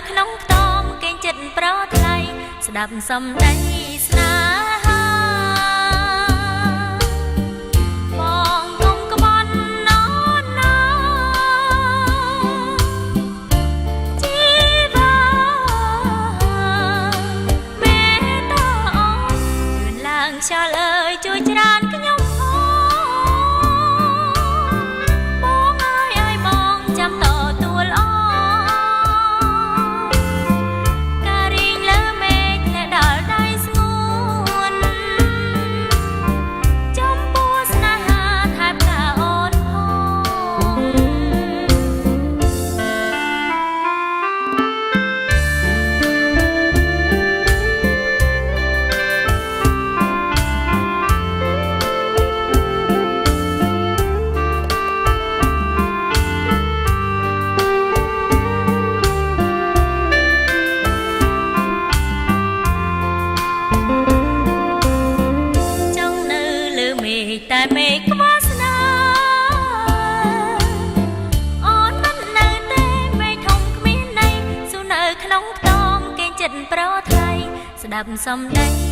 ក្នុងខ្ទមគេចិត្តប្រថ្លៃស្ដាប់សំដីស្នេហាបងកុំក្បន់ណោណាជីវាមេតោអូនលឿនឡើងខ្យល់អើយជួយច្រានខ្ញុំបងអើយឲ្យបងចាំតទួលអតែមេឃវាសនាអូនមិននៅទេមេឃធំគ្មានន័យស៊ូនៅក្នុងខ្ទមគេចិត្តប្រថ្លៃស្ដាប់សំដី